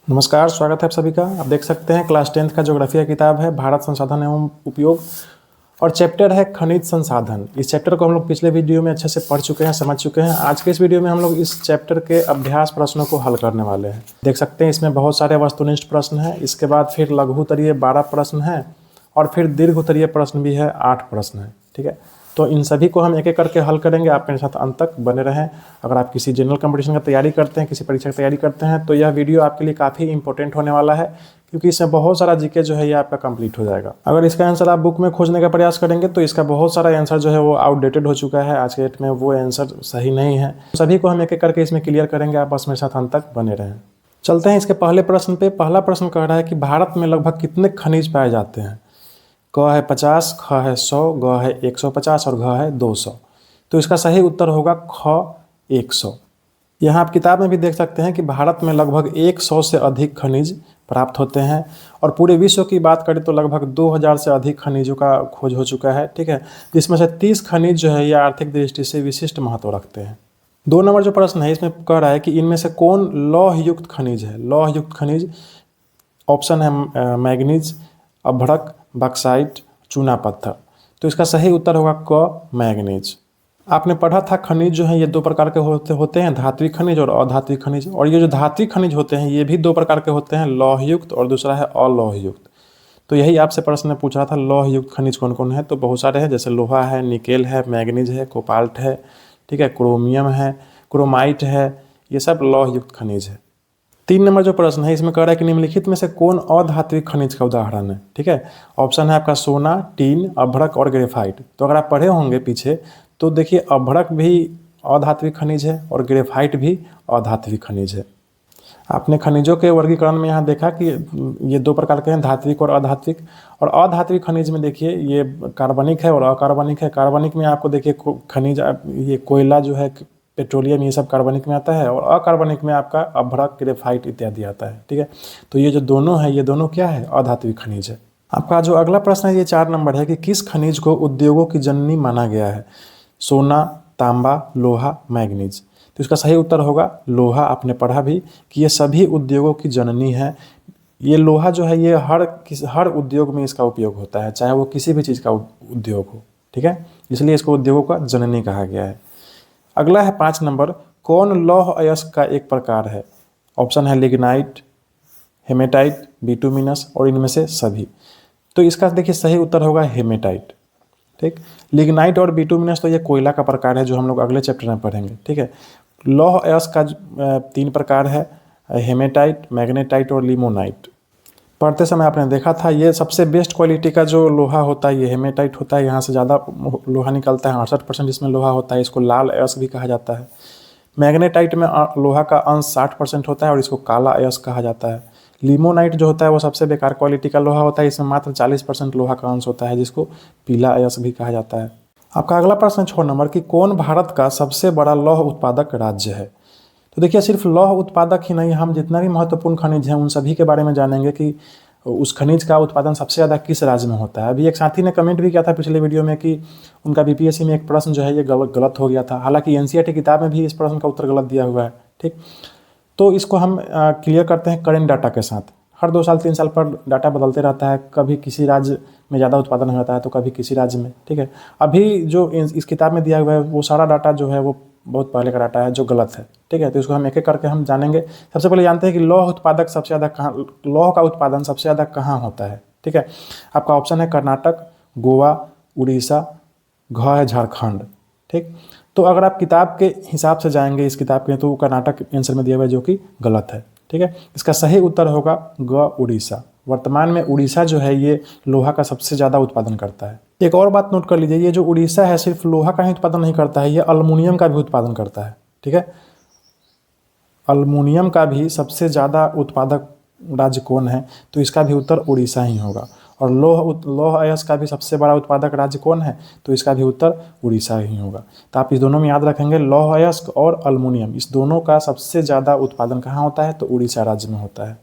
नमस्कार, स्वागत है आप सभी का। आप देख सकते हैं क्लास 10th का ज्योग्राफी का किताब है भारत संसाधन एवं उपयोग और चैप्टर है खनिज संसाधन। इस चैप्टर को हम लोग पिछले वीडियो में अच्छे से पढ़ चुके हैं, समझ चुके हैं। आज के इस वीडियो में हम लोग इस चैप्टर के अभ्यास प्रश्नों को हल करने वाले हैं। देख सकते हैं इसमें बहुत सारे वस्तुनिष्ठ प्रश्न हैं। इसके बाद फिर लघु उत्तरीय 12 प्रश्न हैं और फिर दीर्घ उत्तरीय प्रश्न भी है 8 प्रश्न है। ठीक है, तो इन सभी को हम एक एक करके हल करेंगे। आप मेरे साथ अंत तक बने रहें। अगर आप किसी जनरल कंपटीशन का तैयारी करते हैं, किसी परीक्षा की तैयारी करते हैं, तो यह वीडियो आपके लिए काफ़ी इंपॉर्टेंट होने वाला है, क्योंकि इसमें बहुत सारा जीके जो है ये आपका कंप्लीट हो जाएगा। अगर इसका आंसर आप बुक में खोजने का प्रयास करेंगे तो इसका बहुत सारा आंसर जो है वो आउटडेटेड हो चुका है। आज के डेट में वो आंसर सही नहीं है। सभी को हम एक एक करके इसमें क्लियर करेंगे। आप बस मेरे साथ अंत तक बने रहें। चलते हैं इसके पहले प्रश्न पे। पहला प्रश्न कह रहा है कि भारत में लगभग कितने खनिज पाए जाते हैं। क है 50, ख है 100, ग है 150 और घ है 200। तो इसका सही उत्तर होगा ख 100। यहाँ आप किताब में भी देख सकते हैं कि भारत में लगभग 100 से अधिक खनिज प्राप्त होते हैं और पूरे विश्व की बात करें तो लगभग 2000 से अधिक खनिजों का खोज हो चुका है। ठीक है, जिसमें से 30 खनिज जो है ये आर्थिक दृष्टि से विशिष्ट महत्व रखते हैं। 2 नंबर जो प्रश्न है इसमें कह रहा है कि इनमें से कौन लौह युक्त खनिज है। लौह युक्त खनिज ऑप्शन है मैग्नीज, अभ्रक, बक्साइट, चूना पत्थर। तो इसका सही उत्तर होगा क मैग्नीज। आपने पढ़ा था खनिज जो है ये 2 प्रकार के होते हैं, धात्विक खनिज और अधात्विक खनिज। और ये जो धात्विक खनिज होते हैं ये भी 2 प्रकार के होते हैं, लौहयुक्त और दूसरा है अलौहयुक्त। तो यही आपसे प्रश्न पूछा था, लौहयुक्त खनिज कौन कौन है। तो बहुत सारे हैं, जैसे लोहा है, निकेल है, मैग्नीज है, कोबाल्ट है, ठीक है, क्रोमियम है, क्रोमाइट है, ये सब लौहयुक्त खनिज है। 3 नंबर जो प्रश्न है इसमें कह रहा है कि निम्नलिखित में से कौन अधात्विक खनिज का उदाहरण है। ठीक है, ऑप्शन है आपका सोना, टीन, अभ्रक और ग्रेफाइट। तो अगर आप पढ़े होंगे पीछे तो देखिए अभ्रक भी अधात्विक खनिज है और ग्रेफाइट भी अधात्विक खनिज है। आपने खनिजों के वर्गीकरण में यहाँ देखा कि ये 2 प्रकार के हैं, धात्विक और अधात्विक। और अधात्विक खनिज में देखिए ये कार्बनिक है और अकार्बनिक है। कार्बनिक में आपको देखिए खनिज, ये कोयला जो है, पेट्रोलियम, ये सब कार्बनिक में आता है और अकार्बनिक में आपका अभ्रक, ग्रेफाइट इत्यादि आता है। ठीक है, तो ये जो दोनों है ये दोनों क्या है, अधात्विक खनिज है। आपका जो अगला प्रश्न है ये 4 नंबर है कि किस खनिज को उद्योगों की जननी माना गया है। सोना, तांबा, लोहा, मैग्नीज। तो इसका सही उत्तर होगा लोहा। आपने पढ़ा भी कि ये सभी उद्योगों की जननी है। ये लोहा जो है ये हर उद्योग में इसका उपयोग होता है, चाहे वो किसी भी चीज़ का उद्योग हो। ठीक है, इसलिए इसको उद्योगों का जननी कहा गया है। अगला है 5 नंबर, कौन लौह अयस्क का एक प्रकार है। ऑप्शन है लिग्नाइट, हेमेटाइट, बिटुमिनस और इनमें से सभी। तो इसका देखिए सही उत्तर होगा हेमेटाइट। ठीक, लिग्नाइट और बिटुमिनस तो ये कोयला का प्रकार है जो हम लोग अगले चैप्टर में पढ़ेंगे। ठीक है, लौह अयस्क का 3 प्रकार है, हेमेटाइट, मैग्नेटाइट और लिमोनाइट। पढ़ते समय आपने देखा था ये सबसे बेस्ट क्वालिटी का जो लोहा होता है ये हेमेटाइट होता है। यहाँ से ज़्यादा लोहा निकलता है, 68% इसमें लोहा होता है। इसको लाल अयस्क भी कहा जाता है। मैग्नेटाइट में लोहा का अंश 60% होता है और इसको काला अयस्क कहा जाता है। लिमोनाइट जो होता है वो सबसे बेकार क्वालिटी का लोहा होता है, इसमें मात्र 40% लोहा का अंश होता है, जिसको पीला अयस्क भी कहा जाता है। आपका अगला प्रश्न 6 नंबर कि कौन भारत का सबसे बड़ा लौह उत्पादक राज्य है। तो देखिए सिर्फ लौह उत्पादक ही नहीं, हम जितना भी महत्वपूर्ण खनिज हैं उन सभी के बारे में जानेंगे कि उस खनिज का उत्पादन सबसे ज़्यादा किस राज्य में होता है। अभी एक साथी ने कमेंट भी किया था पिछले वीडियो में कि उनका बीपीएससी में एक प्रश्न जो है ये गलत हो गया था। हालांकि एनसीईआरटी किताब में भी इस प्रश्न का उत्तर गलत दिया हुआ है। ठीक, तो इसको हम क्लियर करते हैं करेंट डाटा के साथ। हर 2 साल 3 साल पर डाटा बदलते रहता है, कभी किसी राज्य में ज़्यादा उत्पादन होता है तो कभी किसी राज्य में। ठीक है, अभी जो इस किताब में दिया हुआ है वो सारा डाटा जो है वो बहुत पहले का डाटा है जो गलत है। ठीक है, तो इसको हम एक एक करके हम जानेंगे। सबसे पहले जानते हैं कि लौह उत्पादक सबसे ज़्यादा कहाँ, लौह का उत्पादन सबसे ज़्यादा कहाँ होता है। ठीक है, आपका ऑप्शन है कर्नाटक, गोवा, उड़ीसा, घ है झारखंड। ठीक, तो अगर आप किताब के हिसाब से जाएंगे इस किताब के तो कर्नाटक आंसर में दिया हुआ है जो कि गलत है। ठीक है, इसका सही उत्तर होगा ग उड़ीसा। वर्तमान में उड़ीसा जो है ये लोहा का सबसे ज़्यादा उत्पादन करता है। एक और बात नोट कर लीजिए, ये जो उड़ीसा है सिर्फ लोहा का ही उत्पादन नहीं करता है, ये अल्मुनियम का भी उत्पादन करता है। ठीक है, अल्मुनियम का भी सबसे ज़्यादा उत्पादक राज्य कौन है, तो इसका भी उत्तर उड़ीसा ही होगा। और लौह अयस्क का भी सबसे बड़ा उत्पादक राज्य कौन है, तो इसका भी उत्तर उड़ीसा ही होगा। तो आप इस दोनों में याद रखेंगे, लौह अयस्क और अल्मुनियम, इस दोनों का सबसे ज़्यादा उत्पादन कहाँ होता है, तो उड़ीसा राज्य में होता है।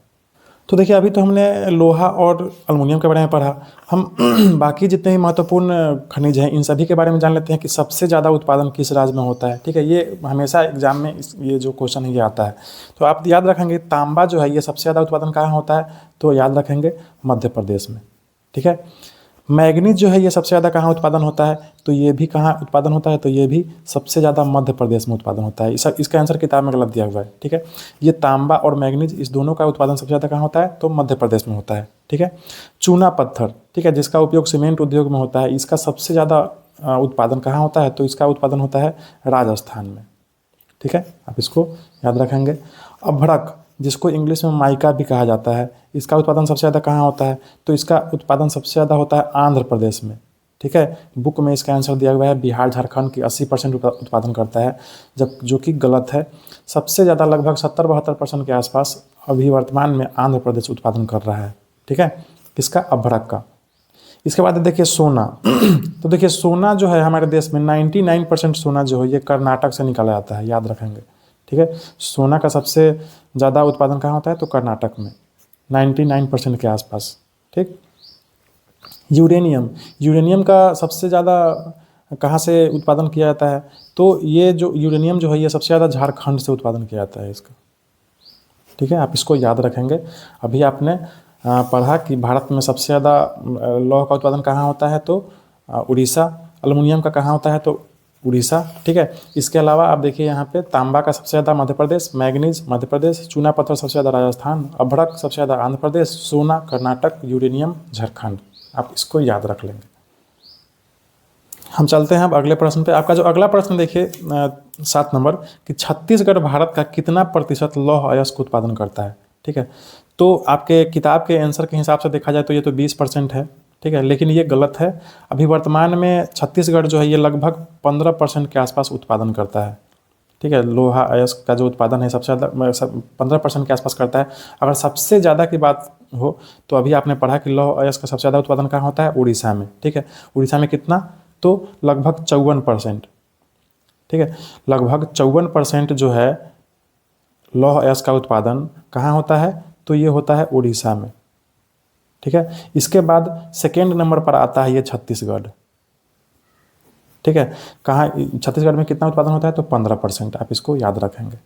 तो देखिए अभी तो हमने लोहा और एल्युमिनियम के बारे में पढ़ा। हम बाकी जितने भी महत्वपूर्ण खनिज हैं इन सभी के बारे में जान लेते हैं कि सबसे ज़्यादा उत्पादन किस राज्य में होता है। ठीक है, ये हमेशा एग्जाम में ये जो क्वेश्चन है ये आता है। तो आप याद रखेंगे तांबा जो है ये सबसे ज़्यादा उत्पादन कहाँ होता है, तो याद रखेंगे मध्य प्रदेश में। ठीक है, मैग्नीज जो है ये सबसे ज़्यादा कहाँ उत्पादन होता है, तो ये भी कहाँ उत्पादन होता है, तो ये भी सबसे ज़्यादा मध्य प्रदेश में उत्पादन होता है। इसका आंसर किताब में गलत दिया हुआ है। ठीक है, ये तांबा और मैग्नीज इस दोनों का उत्पादन सबसे ज़्यादा कहाँ होता है, तो मध्य प्रदेश में होता है। ठीक है, चूना पत्थर, ठीक है, जिसका उपयोग सीमेंट उद्योग में होता है, इसका सबसे ज़्यादा उत्पादन कहाँ होता है, तो इसका उत्पादन होता है राजस्थान में। ठीक है, आप इसको याद रखेंगे। अभ्रक, जिसको इंग्लिश में माइका भी कहा जाता है, इसका उत्पादन सबसे ज़्यादा कहाँ होता है, तो इसका उत्पादन सबसे ज़्यादा होता है आंध्र प्रदेश में। ठीक है, बुक में इसका आंसर दिया हुआ है बिहार झारखंड की 80% उत्पादन करता है, जब जो कि गलत है। सबसे ज़्यादा लगभग 70-72% के आसपास अभी वर्तमान में आंध्र प्रदेश उत्पादन कर रहा है। ठीक है, किसका, अभ्रक का। इसके बाद देखिए सोना। तो देखिए सोना जो है हमारे देश में 99% सोना जो है ये कर्नाटक से निकाला जाता है, याद रखेंगे। ठीक है, सोना का सबसे ज़्यादा उत्पादन कहाँ होता है, तो कर्नाटक में 99% के आसपास। ठीक, यूरेनियम, यूरेनियम का सबसे ज़्यादा कहाँ से उत्पादन किया जाता है, तो ये जो यूरेनियम जो है ये सबसे ज़्यादा झारखंड से उत्पादन किया जाता है इसका। ठीक है, आप इसको याद रखेंगे। अभी आपने पढ़ा कि भारत में सबसे ज़्यादा लौह का उत्पादन कहाँ होता है, तो उड़ीसा। एल्युमिनियम का कहाँ होता है, तो उड़ीसा। ठीक है, इसके अलावा आप देखिए यहाँ पे तांबा का सबसे ज़्यादा मध्य प्रदेश, मैग्नीज मध्य प्रदेश, चूना पत्थर सबसे ज़्यादा राजस्थान, अभ्रक सबसे ज़्यादा आंध्र प्रदेश, सोना कर्नाटक, यूरेनियम झारखंड। आप इसको याद रख लेंगे। हम चलते हैं अब अगले प्रश्न पे। आपका जो अगला प्रश्न देखिए 7 नंबर कि छत्तीसगढ़ भारत का कितना प्रतिशत लौह अयस्क उत्पादन करता है। ठीक है, तो आपके किताब के आंसर के हिसाब से देखा जाए तो ये तो 20% है। ठीक है, लेकिन ये गलत है। अभी वर्तमान में छत्तीसगढ़ जो है ये लगभग 15% के आसपास उत्पादन करता है। ठीक है, लोहा अयस्क का जो उत्पादन है सबसे ज़्यादा 15% के आसपास करता है। अगर सबसे ज़्यादा की बात हो तो अभी आपने पढ़ा कि लौह अयस्क का सबसे ज़्यादा उत्पादन कहाँ होता है, उड़ीसा में। ठीक है, उड़ीसा में कितना, तो लगभग 54%। ठीक है, लगभग 54% जो है लौह अयस्क का उत्पादन कहाँ होता है, तो ये होता है उड़ीसा में। ठीक है, इसके बाद सेकेंड नंबर पर आता है ये छत्तीसगढ़। ठीक है, कहाँ छत्तीसगढ़ में कितना उत्पादन होता है, तो 15%। आप इसको याद रखेंगे।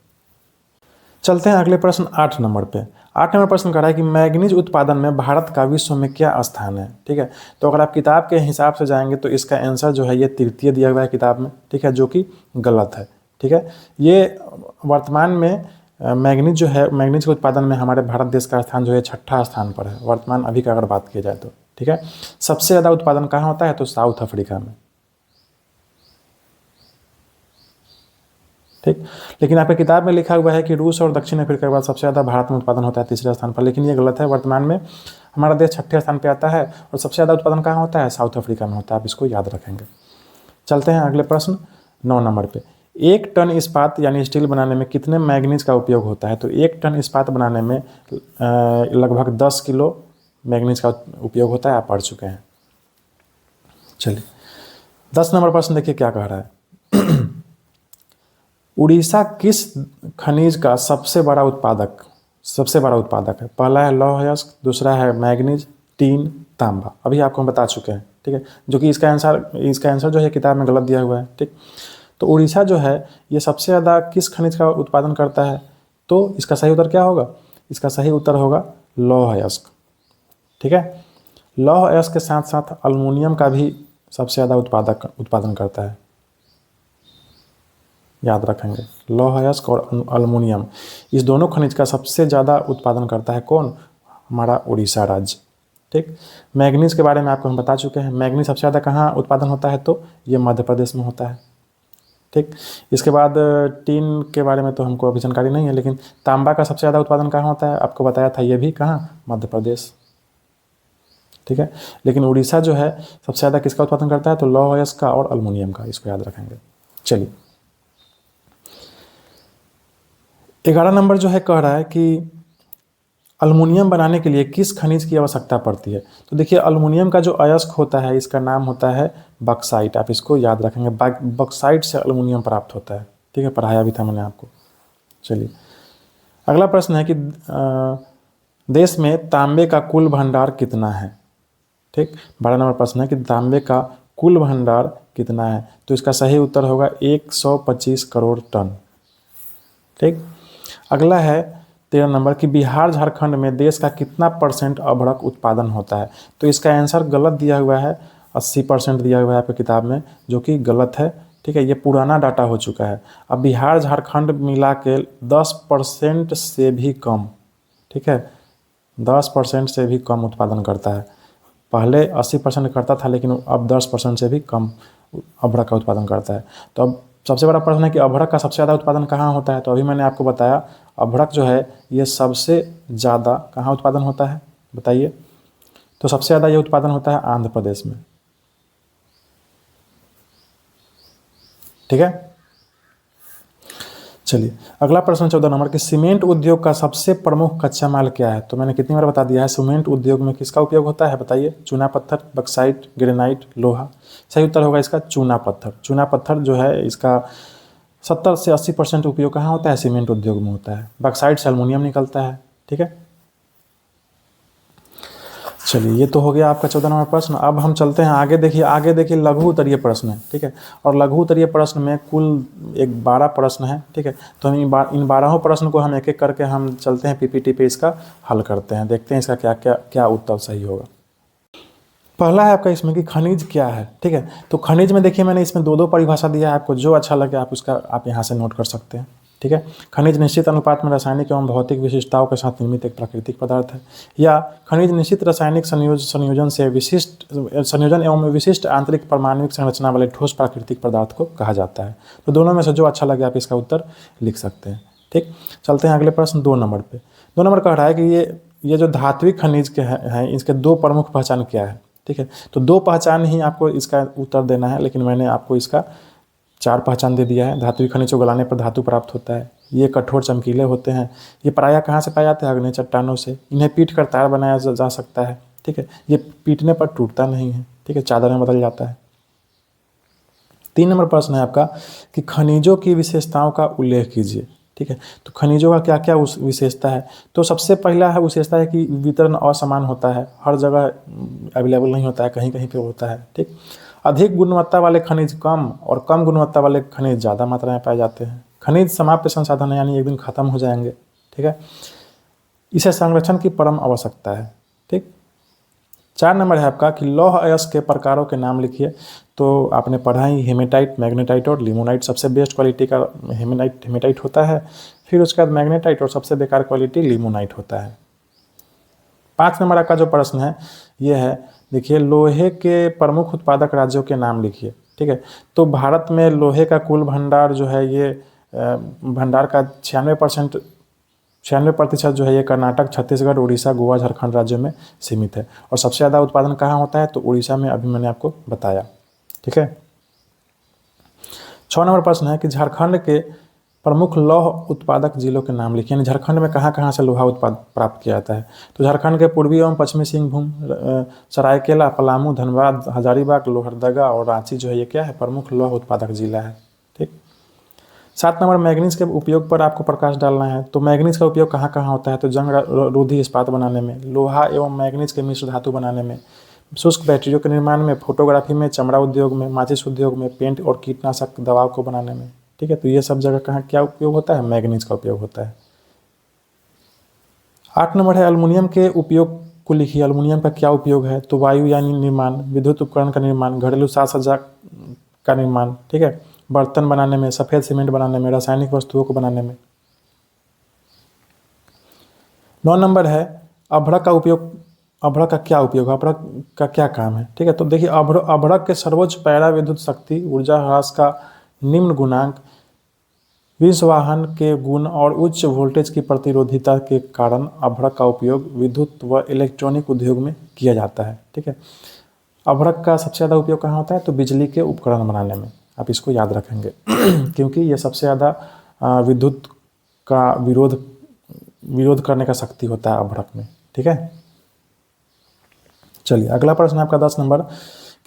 चलते हैं अगले प्रश्न 8 नंबर पे। 8 नंबर प्रश्न कह रहा है कि मैग्नीज उत्पादन में भारत का विश्व में क्या स्थान है। ठीक है, तो अगर आप किताब के हिसाब से जाएंगे तो इसका आंसर जो है ये तृतीय दिया हुआ है किताब में। ठीक है, जो कि गलत है। ठीक है, ये वर्तमान में मैग्नीज जो है, मैग्नीज के उत्पादन में हमारे भारत देश का स्थान जो है 6ठा स्थान पर है वर्तमान अभी का अगर बात की जाए तो। ठीक है, सबसे ज़्यादा उत्पादन कहाँ होता है, तो साउथ अफ्रीका में। ठीक, लेकिन आपकी किताब में लिखा हुआ है कि रूस और दक्षिण अफ्रीका के बाद सबसे ज़्यादा भारत में उत्पादन होता है 3रे स्थान पर, लेकिन ये गलत है। वर्तमान में हमारा देश 6ठे स्थान पर आता है और सबसे ज़्यादा उत्पादन कहाँ होता है, साउथ अफ्रीका में होता है। आप इसको याद रखेंगे। चलते हैं अगले प्रश्न 9 नंबर पे। 1 टन इस्पात यानी स्टील बनाने में कितने मैग्नीज का उपयोग होता है, तो 1 टन इस्पात बनाने में लगभग 10 किलो मैग्नीज का उपयोग होता है। आप पढ़ चुके हैं। चलिए 10 नंबर प्रश्न देखिए क्या कह रहा है। उड़ीसा किस खनिज का सबसे बड़ा उत्पादक है। पहला है लौह अयस्क, दूसरा है मैग्नीज, 3 तांबा। अभी आपको हम बता चुके हैं। ठीक है, जो कि इसका आंसर जो है किताब में गलत दिया हुआ है। ठीक, तो उड़ीसा जो है ये सबसे ज़्यादा किस खनिज का उत्पादन करता है, तो इसका सही उत्तर क्या होगा, इसका सही उत्तर होगा लौह अयस्क। ठीक है, लौह अयस्क के साथ साथ एल्युमिनियम का भी सबसे ज़्यादा उत्पादन करता है। याद रखेंगे, लौह अयस्क और एल्युमिनियम इस दोनों खनिज का सबसे ज़्यादा उत्पादन करता है कौन, हमारा उड़ीसा राज्य। ठीक, मैग्नीज के बारे में आपको हम बता चुके हैं। मैग्नीज सबसे ज़्यादा कहाँ उत्पादन होता है, तो ये मध्य प्रदेश में होता है। ठीक, इसके बाद टीन के बारे में तो हमको अभी जानकारी नहीं है, लेकिन तांबा का सबसे ज़्यादा उत्पादन कहाँ होता है, आपको बताया था, ये भी कहाँ, मध्य प्रदेश। ठीक है, लेकिन उड़ीसा जो है सबसे ज़्यादा किसका उत्पादन करता है, तो लौह अयस्क का और एल्युमिनियम का। इसको याद रखेंगे। चलिए 11 नंबर जो है कह रहा है कि एल्युमिनियम बनाने के लिए किस खनिज की आवश्यकता पड़ती है। तो देखिए एल्युमिनियम का जो अयस्क होता है इसका नाम होता है बक्साइट। आप इसको याद रखेंगे, बक्साइट से एल्युमिनियम प्राप्त होता है। ठीक है, पढ़ाया भी था मैंने आपको। चलिए अगला प्रश्न है कि देश में तांबे का कुल भंडार कितना है? ठीक, 12 नंबर प्रश्न है कि तांबे का कुल भंडार कितना है? तो इसका सही उत्तर होगा 125 करोड़ टन। ठीक, अगला है 13 नंबर कि बिहार झारखंड में देश का कितना % अभ्रक उत्पादन होता है? तो इसका आंसर गलत दिया हुआ है, 80% दिया हुआ है आपकी किताब में, जो कि गलत है। ठीक है, ये पुराना डाटा हो चुका है। अब बिहार झारखंड मिला के 10% से भी कम, ठीक है, 10% से भी कम उत्पादन करता है। पहले 80% करता था, लेकिन अब 10% से भी कम अभ्रक का उत्पादन करता है। तो अब सबसे बड़ा प्रश्न है कि अभ्रक का सबसे ज़्यादा उत्पादन कहाँ होता है? तो अभी मैंने आपको बताया अभ्रक जो है ये सबसे ज़्यादा कहाँ उत्पादन होता है, बताइए। तो सबसे ज़्यादा ये उत्पादन होता है आंध्र प्रदेश में। ठीक है, चलिए अगला प्रश्न 14 नंबर कि सीमेंट उद्योग का सबसे प्रमुख कच्चा माल क्या है? तो मैंने कितनी बार बता दिया है, सीमेंट उद्योग में किसका उपयोग होता है, बताइए। चूना पत्थर, बक्साइट, ग्रेनाइट, लोहा। सही उत्तर होगा इसका चूना पत्थर। चूना पत्थर जो है इसका 70 से 80% उपयोग कहाँ होता है? सीमेंट उद्योग में होता है। बक्साइट से एल्युमिनियम निकलता है। ठीक है, चलिए ये तो हो गया आपका 14 नंबर प्रश्न। अब हम चलते हैं आगे। देखिए लघु उत्तरीय प्रश्न है। ठीक है, और लघु उत्तरीय प्रश्न में कुल 12 प्रश्न है। ठीक है, तो हम इन 12 प्रश्न को हम एक एक करके हम चलते हैं पीपीटी पे, इसका हल करते हैं, देखते हैं इसका क्या क्या क्या उत्तर सही होगा। पहला है आपका इसमें कि खनिज क्या है। ठीक है, तो खनिज में देखिए मैंने इसमें दो परिभाषा दिया है, आपको जो अच्छा लगे आप यहाँ से नोट कर सकते हैं। ठीक है, खनिज निश्चित अनुपात में रासायनिक एवं भौतिक विशिष्टताओं के साथ निर्मित एक प्राकृतिक पदार्थ है, या खनिज निश्चित रासायनिक संयोजन से संयोजन एवं विशिष्ट आंतरिक परमाणुक संरचना वाले ठोस प्राकृतिक पदार्थ को कहा जाता है। तो दोनों में से जो अच्छा लगे आप इसका उत्तर लिख सकते हैं। ठीक, चलते हैं अगले प्रश्न 2 नंबर पे। 2 नंबर कह रहा है कि ये जो धात्विक खनिज के हैं इसके 2 प्रमुख पहचान क्या है? ठीक है, तो 2 पहचान ही आपको इसका उत्तर देना है, लेकिन मैंने आपको इसका 4 पहचान दे दिया है। धात्विक खनिज को गलाने पर धातु प्राप्त होता है, ये कठोर चमकीले होते हैं, ये प्रायः कहाँ से पाए जाते हैं? अग्नि चट्टानों से। इन्हें पीट कर तार बनाया जा सकता है। ठीक है, ये पीटने पर टूटता नहीं है। ठीक है, चादर में बदल जाता है। 3 नंबर प्रश्न है आपका कि खनिजों की विशेषताओं का उल्लेख कीजिए। ठीक है, तो खनिजों का क्या क्या विशेषता है? तो सबसे पहला है विशेषता है कि वितरण असमान होता है, हर जगह अवेलेबल नहीं होता है, कहीं कहीं पे होता है। ठीक, अधिक गुणवत्ता वाले खनिज कम और कम गुणवत्ता वाले खनिज ज़्यादा मात्रा में पाए जाते हैं। खनिज समाप्य संसाधन है, यानी एक दिन खत्म हो जाएंगे। ठीक है, इसे संरक्षण की परम आवश्यकता है। ठीक, 4 नंबर है आपका कि लौह अयस्क के प्रकारों के नाम लिखिए। तो आपने पढ़ा ही हेमेटाइट, मैग्नेटाइट और लिमोनाइट। सबसे बेस्ट क्वालिटी का हेमेटाइट होता है, फिर उसके बाद मैग्नेटाइट और सबसे बेकार क्वालिटी लिमोनाइट होता है। 5 नंबर का जो प्रश्न है ये है, देखिए लोहे के प्रमुख उत्पादक राज्यों के नाम लिखिए। ठीक है, तो भारत में लोहे का कुल भंडार जो है ये भंडार का 96% जो है ये कर्नाटक, छत्तीसगढ़, उड़ीसा, गोवा, झारखंड राज्यों में सीमित है। और सबसे ज़्यादा उत्पादन कहाँ होता है? तो उड़ीसा में, अभी मैंने आपको बताया। ठीक है, 6 नंबर प्रश्न है कि झारखंड के प्रमुख लौह उत्पादक जिलों के नाम लिखिए, यानी झारखंड में कहाँ कहाँ से लोहा उत्पाद प्राप्त किया जाता है? तो झारखंड के पूर्वी एवं पश्चिमी सिंहभूम, सरायकेला, पलामू, धनबाद, हजारीबाग, लोहरदगा और रांची जो है ये क्या है? प्रमुख लौह उत्पादक जिला है। ठीक, 7 नंबर मैग्नीज के उपयोग पर आपको प्रकाश डालना है। तो मैग्नीज का उपयोग कहाँ कहाँ होता है? तो जंग रोधी इस्पात बनाने में, लोहा एवं मैग्नीज के मिश्र धातु बनाने में, शुष्क बैटरियों के निर्माण में, फोटोग्राफी में, चमड़ा उद्योग में, माचिस उद्योग में, पेंट और कीटनाशक दवाओं को बनाने में। ठीक है, तो ये सब जगह कहाँ क्या उपयोग होता है? मैग्नीज का उपयोग होता है। 8 नंबर है एल्युमिनियम के उपयोग को लिखिए। एल्युमिनियम का क्या उपयोग है? तो वायुयानी निर्माण, विद्युत उपकरण का निर्माण, घरेलू साज सज्जा का निर्माण, ठीक है, बर्तन बनाने में, सफ़ेद सीमेंट बनाने में, रासायनिक वस्तुओं को बनाने में। 9 नंबर है अभ्रक का उपयोग। अभ्रक का क्या उपयोग है? अभ्रक का क्या काम है? ठीक है, तो देखिए अभ्रक के सर्वोच्च पैरा विद्युत शक्ति, ऊर्जा ह्रास का निम्न गुणांक, विषवाहन के गुण और उच्च वोल्टेज की प्रतिरोधिता के कारण अभ्रक का उपयोग विद्युत व इलेक्ट्रॉनिक उद्योग में किया जाता है। ठीक है, अभ्रक का सबसे ज़्यादा उपयोग कहाँ होता है? तो बिजली के उपकरण बनाने में, आप इसको याद रखेंगे क्योंकि ये सबसे ज़्यादा विद्युत का विरोध करने का शक्ति होता है अभ्रक में। ठीक है, चलिए अगला प्रश्न आपका 10 नंबर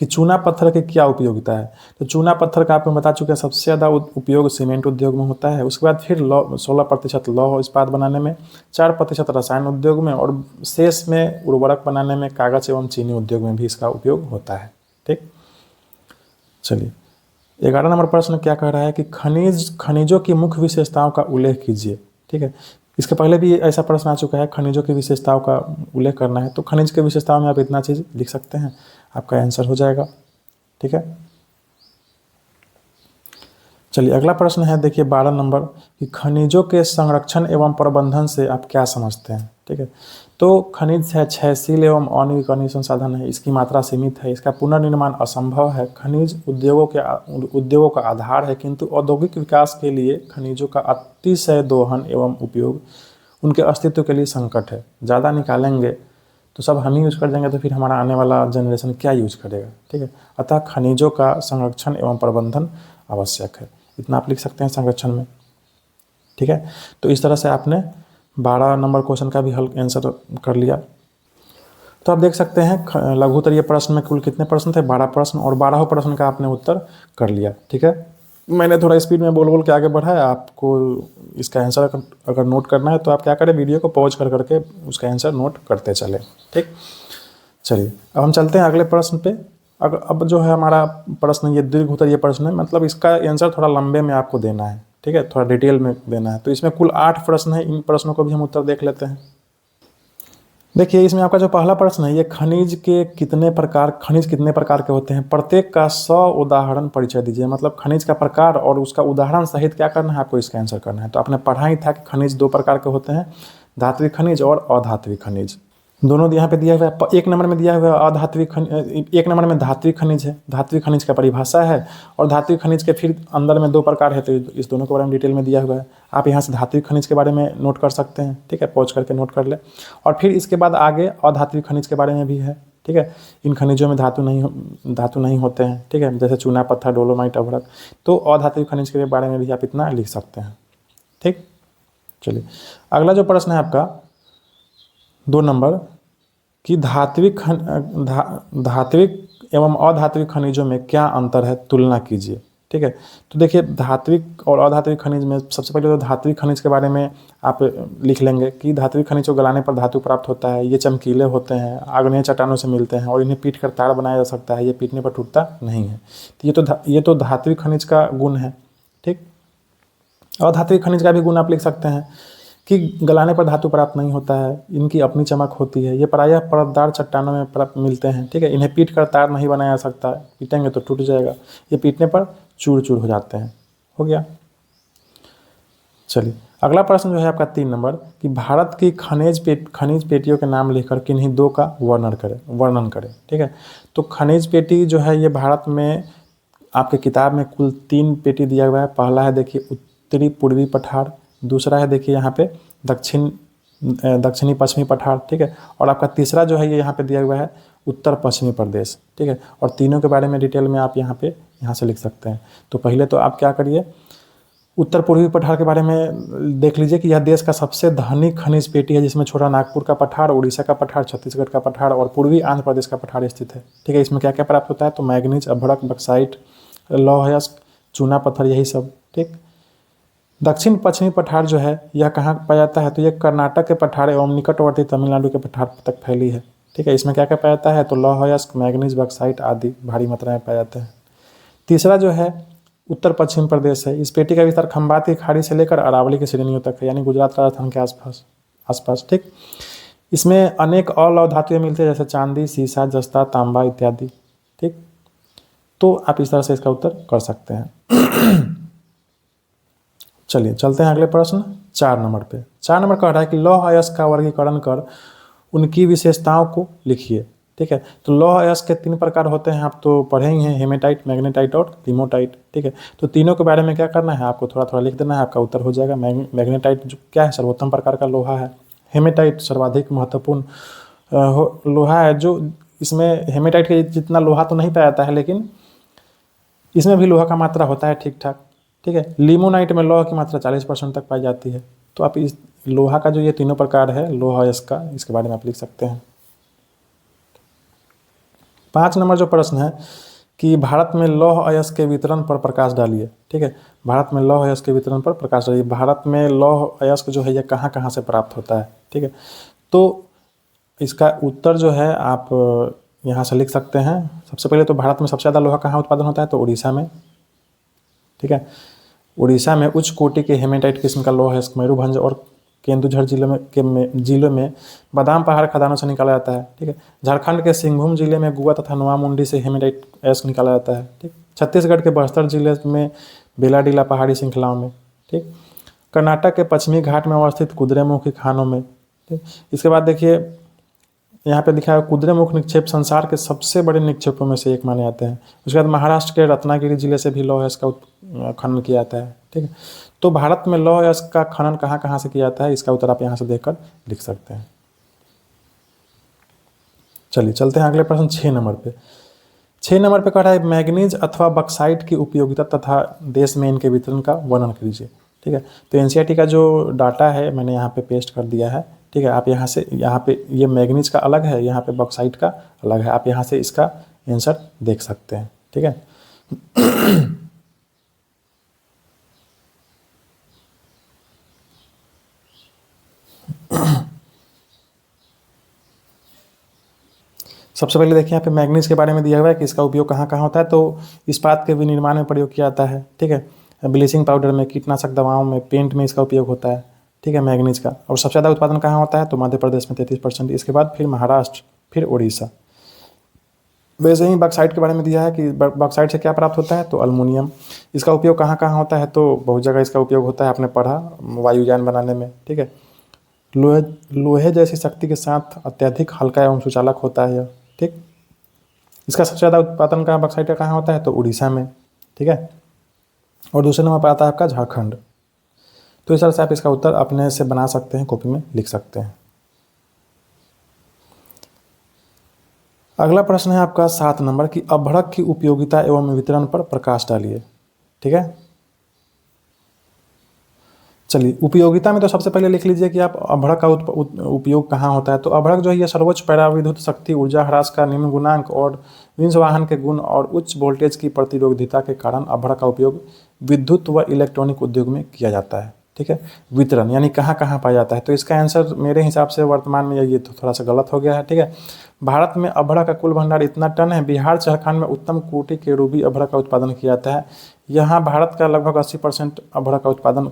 कि चूना पत्थर की क्या उपयोगिता है। तो चूना पत्थर का आपको बता चुके हैं सबसे ज़्यादा उपयोग सीमेंट उद्योग में होता है। उसके बाद फिर 16% लौह इस्पात बनाने में, 4% रसायन उद्योग में, और शेष में उर्वरक बनाने में, कागज़ एवं चीनी उद्योग में भी इसका उपयोग होता है। ठीक, चलिए 11 नंबर प्रश्न क्या कह रहा है कि खनिजों की मुख्य विशेषताओं का उल्लेख कीजिए। ठीक है, इसके पहले भी ऐसा प्रश्न आ चुका है, खनिजों की विशेषताओं का उल्लेख करना है। तो खनिज की विशेषताओं में आप इतना चीज़ लिख सकते हैं, आपका आंसर हो जाएगा। ठीक है, चलिए अगला प्रश्न है, देखिए 12 नंबर कि खनिजों के संरक्षण एवं प्रबंधन से आप क्या समझते हैं। ठीक है, तो खनिज है क्षयशील एवं अनवीकरणीय संसाधन है, इसकी मात्रा सीमित है, इसका पुनर्निर्माण असंभव है। खनिज उद्योगों का आधार है, किंतु औद्योगिक विकास के लिए खनिजों का अतिशय दोहन एवं उपयोग उनके अस्तित्व के लिए संकट है। ज़्यादा निकालेंगे तो सब हम ही यूज कर देंगे, तो फिर हमारा आने वाला जनरेशन क्या यूज करेगा। ठीक है, अतः खनिजों का संरक्षण एवं प्रबंधन आवश्यक है, इतना आप लिख सकते हैं संरक्षण में। ठीक है, तो इस तरह से आपने 12 नंबर क्वेश्चन का भी हल आंसर कर लिया। तो आप देख सकते हैं लघुत्तरीय प्रश्न में कुल कितने प्रश्न थे, 12 प्रश्न, और 12 प्रश्न का आपने उत्तर कर लिया। ठीक है, मैंने थोड़ा स्पीड में बोल के आगे बढ़ा है। आपको इसका आंसर अगर नोट करना है तो आप क्या करें, वीडियो को पॉज कर करके उसका आंसर नोट करते चले। ठीक, चलिए अब हम चलते हैं अगले प्रश्न पे। अब जो है हमारा प्रश्न ये दीर्घ उत्तरीय प्रश्न है, मतलब इसका आंसर थोड़ा लंबे में आपको देना है। ठीक है, थोड़ा डिटेल में देना है। तो इसमें कुल 8 प्रश्न है, इन प्रश्नों को भी हम उत्तर देख लेते हैं। देखिए इसमें आपका जो पहला प्रश्न है, ये खनिज कितने प्रकार के होते हैं, प्रत्येक का 100 उदाहरण परिचय दीजिए। मतलब खनिज का प्रकार और उसका उदाहरण सहित क्या करना है, आपको इसका आंसर करना है। तो आपने पढ़ा ही था कि खनिज 2 प्रकार के होते हैं, धात्विक खनिज और अधात्विक खनिज। दोनों यहाँ पे दिया हुआ है। 1 नंबर में दिया हुआ है अधात्विक खनिज, 1 नंबर में धात्विक खनिज है, धात्विक खनिज का परिभाषा है, और धात्विक खनिज के फिर अंदर में 2 प्रकार है। तो इस दोनों के बारे में डिटेल में दिया हुआ है। आप यहाँ से धात्विक खनिज के बारे में नोट कर सकते हैं। ठीक है, पॉज करके नोट कर ले। और फिर इसके बाद आगे अधात्विक खनिज के बारे में भी है। ठीक है, इन खनिजों में धातु नहीं होते हैं। ठीक है, जैसे चूना पत्थर, डोलोमाइट, अभ्रक। तो अधात्विक खनिज के बारे में भी आप इतना लिख सकते हैं। ठीक, चलिए अगला जो प्रश्न है आपका 2 नंबर कि धात्विक एवं अधात्विक खनिजों में क्या अंतर है, तुलना कीजिए। ठीक है, तो देखिए धात्विक और अधात्विक खनिज में सबसे पहले तो धात्विक खनिज के बारे में आप लिख लेंगे कि धात्विक खनिज को गलाने पर धातु प्राप्त होता है, ये चमकीले होते हैं, आग्नेय चट्टानों से मिलते हैं, और इन्हें पीट कर तार बनाया जा सकता है, ये पीटने पर टूटता नहीं है। तो ये तो धात्विक खनिज का गुण है। ठीक, अधात्विक खनिज का भी गुण आप लिख सकते हैं कि गलाने पर धातु प्राप्त नहीं होता है, इनकी अपनी चमक होती है, ये प्रायः परतदार चट्टानों में प्राप्त मिलते हैं। ठीक है, इन्हें पीट कर तार नहीं बनाया जा सकता, पीटेंगे तो टूट जाएगा, ये पीटने पर चूर चूर हो जाते हैं। हो गया। चलिए अगला प्रश्न जो है आपका 3 नंबर कि भारत की खनिज पेटियों के नाम लिखकर किन्हीं 2 का वर्णन करें। ठीक है, तो खनिज पेटी जो है ये भारत में आपके किताब में कुल 3 पेटी दिया हुआ है। पहला है देखिए उत्तरी पूर्वी पठार, दूसरा है देखिए यहाँ पे दक्षिणी पश्चिमी पठार। ठीक है, और आपका तीसरा जो है ये यहाँ पे दिया हुआ है उत्तर पश्चिमी प्रदेश। ठीक है, और तीनों के बारे में डिटेल में आप यहाँ से लिख सकते हैं। तो पहले तो आप क्या करिए, उत्तर पूर्वी पठार के बारे में देख लीजिए कि यह देश का सबसे धनिक खनिज पेटी है, जिसमें छोटा नागपुर का पठार, उड़ीसा का पठार, छत्तीसगढ़ का पठार और पूर्वी आंध्र प्रदेश का पठार स्थित है। ठीक है, इसमें क्या क्या प्राप्त होता है, तो मैग्नीज, अभ्रक, बक्साइट, लौह अयस्क, चूना पत्थर, यही सब। ठीक, दक्षिण पश्चिमी पठार जो है यह कहाँ पाया जाता है, तो यह कर्नाटक के पठार एवं निकटवर्ती तमिलनाडु के पठार तक फैली है। ठीक है, इसमें क्या क्या पाया जाता है, तो लौह अयस्क, मैग्नीज, बक्साइट आदि भारी मात्रा में पाया जाता है। तीसरा जो है उत्तर पश्चिम प्रदेश है। इस पेटी का विस्तार खंबात की खाड़ी से लेकर अरावली की श्रेणियों तक है, यानी गुजरात राजस्थान के आसपास। ठीक, इसमें अनेक अलौह धातुएं मिलती है, जैसे चांदी, सीसा, जस्ता, तांबा इत्यादि। ठीक, तो आप इस तरह से इसका उत्तर कर सकते हैं। चलिए चलते हैं अगले प्रश्न 4 नंबर पे। 4 नंबर कह रहा है कि लौह अयस्क का वर्गीकरण कर उनकी विशेषताओं को लिखिए। ठीक है, तो लौह अयस्क के 3 प्रकार होते हैं, आप तो पढ़े ही हैं, हेमेटाइट, मैग्नेटाइट और लिमोटाइट। ठीक है, तो तीनों के बारे में क्या करना है, आपको थोड़ा थोड़ा लिख देना है, आपका उत्तर हो जाएगा। मैग्नेटाइट जो क्या है, सर्वोत्तम प्रकार का लोहा है। हेमेटाइट सर्वाधिक महत्वपूर्ण लोहा है, जो इसमें हेमेटाइट के जितना लोहा तो नहीं पाया जाता है, लेकिन इसमें भी लोहा का मात्रा होता है ठीक ठाक। ठीक है, लिमोनाइट में लोहा की मात्रा 40% तक पाई जाती है। तो आप इस लोहा का जो ये तीनों प्रकार है लोहा अयस्क का, इसके बारे में आप लिख सकते हैं। 5 नंबर जो प्रश्न है कि भारत में लौह अयस्क के वितरण पर प्रकाश डालिए। ठीक है, भारत में लौह अयस्क के वितरण पर प्रकाश डालिए। भारत में लौह अयस्क जो है ये कहाँ कहाँ से प्राप्त होता है। ठीक है, तो इसका उत्तर जो है आप यहाँ से लिख सकते हैं। सबसे पहले तो भारत में सबसे ज़्यादा लोहा कहाँ उत्पादन होता है, तो उड़ीसा में। ठीक है, उड़ीसा में उच्च कोटि के हेमेटाइट किस्म का लौह अयस्क मयूरभंज और केंदुझर जिलों में बादाम पहाड़ खदानों से निकाला जाता है। ठीक है, झारखंड के सिंहभूम जिले में गुआ तथा नोआमुंडी से हेमेटाइट अयस्क निकाला जाता है। ठीक, छत्तीसगढ़ के बस्तर जिले में बेलाडीला पहाड़ी श्रृंखलाओं में। ठीक, कर्नाटक के पश्चिमी घाट में अवस्थित कुद्रेमुख की खानों में। ठीक, इसके बाद देखिए यहाँ पे लिखा है कुद्रेमुख निक्षेप संसार के सबसे बड़े निक्षेपों में से एक माने जाते हैं। उसके बाद महाराष्ट्र के रत्नागिरी जिले से भी लौह अयस्क का खनन किया जाता है। ठीक है, तो भारत में लौह अयस्क का खनन कहाँ कहाँ से किया जाता है, इसका उत्तर आप यहाँ से देखकर लिख सकते हैं। चलिए चलते हैं अगले प्रश्न 6 नंबर पे। 6 नंबर पे कह रहा है मैग्नीज अथवा बक्साइट की उपयोगिता तथा देश में इनके वितरण का वर्णन कीजिए। ठीक है, तो एनसीईआरटी का जो डाटा है मैंने यहाँ पे पेस्ट कर दिया है। ठीक है, आप यहाँ पे ये मैग्नीज का अलग है, यहाँ पे बॉक्साइट का अलग है। आप यहाँ से इसका आंसर देख सकते हैं। ठीक है, सबसे पहले देखिए यहाँ पे मैग्नीज के बारे में दिया हुआ है कि इसका उपयोग कहाँ कहाँ होता है। तो इस्पात के विनिर्माण में प्रयोग किया जाता है। ठीक है, ब्लीचिंग पाउडर में, कीटनाशक दवाओं में, पेंट में इसका उपयोग होता है। ठीक है, मैग्नीज का। और सबसे ज़्यादा उत्पादन कहाँ होता है, तो मध्य प्रदेश में 33%। इसके बाद फिर महाराष्ट्र, फिर उड़ीसा। वैसे ही बॉक्साइट के बारे में दिया है कि बॉक्साइट से क्या प्राप्त होता है, तो अल्मुनियम। इसका उपयोग कहाँ कहाँ होता है, तो बहुत जगह इसका उपयोग होता है, आपने पढ़ा वायुयान बनाने में। ठीक है, लोहे जैसी शक्ति के साथ अत्यधिक हल्का एवं सुचालक होता है यह। ठीक, इसका सबसे ज़्यादा उत्पादन कहाँ बॉक्साइट का कहाँ होता है, तो उड़ीसा में। ठीक है, और दूसरे नंबर पर आता है आपका झारखंड। तो इस तरह से आप इसका उत्तर अपने से बना सकते हैं, कॉपी में लिख सकते हैं। अगला प्रश्न है आपका 7 नंबर की अभ्रक की उपयोगिता एवं वितरण पर प्रकाश डालिए। ठीक है, चलिए उपयोगिता में तो सबसे पहले लिख लीजिए कि आप अभ्रक का उपयोग कहाँ होता है। तो अभ्रक जो है ये सर्वोच्च पराविद्युत शक्ति, ऊर्जा ह्रास का निम्न गुणांक और विंशवाहन के गुण और उच्च वोल्टेज की प्रतिरोधकता के कारण अभ्रक का उपयोग विद्युत व इलेक्ट्रॉनिक उद्योग में किया जाता है। ठीक है, वितरण यानी कहाँ कहाँ पाया जाता है, तो इसका आंसर मेरे हिसाब से वर्तमान में ये तो थोड़ा सा गलत हो गया है। ठीक है, भारत में अभ्रक का कुल भंडार इतना टन है। बिहार झारखंड में उत्तम कोटि के रूबी अभ्रक का उत्पादन किया जाता है। यहाँ भारत का लगभग 80% अभ्रक का उत्पादन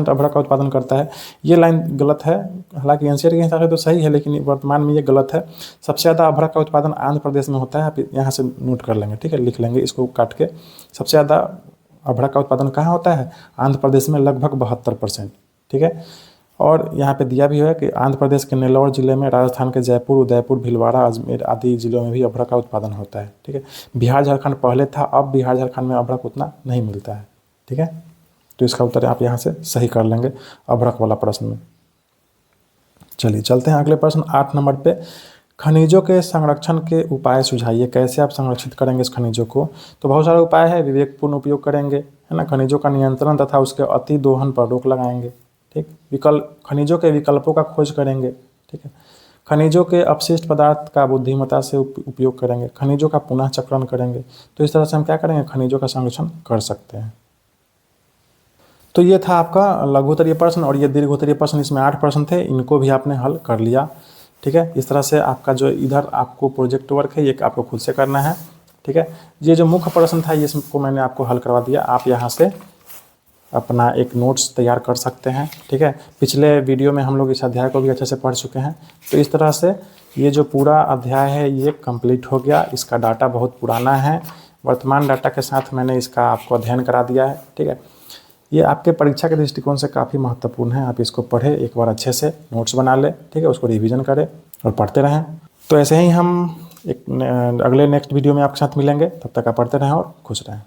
अभ्रक का उत्पादन करता है। ये लाइन गलत है, हालांकि एनसीईआरटी के हिसाब से तो सही है, लेकिन वर्तमान में ये गलत है। सबसे ज़्यादा अभ्रक का उत्पादन आंध्र प्रदेश में होता है। आप यहाँ से नोट कर लेंगे। ठीक है, लिख लेंगे इसको काट के। सबसे ज़्यादा अभ्रक का उत्पादन कहाँ होता है, आंध्र प्रदेश में लगभग 72%। ठीक है, और यहाँ पे दिया भी है कि आंध्र प्रदेश के नेल्लौर जिले में, राजस्थान के जयपुर, उदयपुर, भीलवाड़ा, अजमेर आदि जिलों में भी अभ्रक का उत्पादन होता है। ठीक है, बिहार झारखंड पहले था, अब बिहार झारखंड में अभ्रक उतना नहीं मिलता है। ठीक है, तो इसका उत्तर आप यहाँ से सही कर लेंगे अभ्रक वाला प्रश्न में। चलिए चलते हैं अगले प्रश्न 8 नंबर पे। खनिजों के संरक्षण के उपाय सुझाइए। कैसे आप संरक्षित करेंगे इस खनिजों को, तो बहुत सारे उपाय है। विवेकपूर्ण उपयोग करेंगे, है ना, खनिजों का नियंत्रण तथा उसके अति दोहन पर रोक लगाएंगे। ठीक, खनिजों के विकल्पों का खोज करेंगे। ठीक है, खनिजों के अपशिष्ट पदार्थ का बुद्धिमत्ता से उपयोग करेंगे, खनिजों का पुनः चक्रण करेंगे। तो इस तरह से हम क्या करेंगे, खनिजों का संरक्षण कर सकते हैं। तो ये था आपका लघुत्तरीय प्रश्न, और ये दीर्घोत्तरीय प्रश्न, इसमें 8 प्रश्न थे, इनको भी आपने हल कर लिया। ठीक है, इस तरह से आपका जो इधर आपको प्रोजेक्ट वर्क है ये आपको खुद से करना है। ठीक है, ये जो मुख्य प्रश्न था ये इसको मैंने आपको हल करवा दिया। आप यहाँ से अपना एक नोट्स तैयार कर सकते हैं। ठीक है, पिछले वीडियो में हम लोग इस अध्याय को भी अच्छे से पढ़ चुके हैं। तो इस तरह से ये जो पूरा अध्याय है ये कंप्लीट हो गया। इसका डाटा बहुत पुराना है, वर्तमान डाटा के साथ मैंने इसका आपको अध्ययन करा दिया है। ठीक है, ये आपके परीक्षा के दृष्टिकोण से काफ़ी महत्वपूर्ण है। आप इसको पढ़ें, एक बार अच्छे से नोट्स बना लें। ठीक है, उसको रिवीजन करें और पढ़ते रहें। तो ऐसे ही हम एक अगले नेक्स्ट वीडियो में आपके साथ मिलेंगे। तब तक आप पढ़ते रहें और खुश रहें।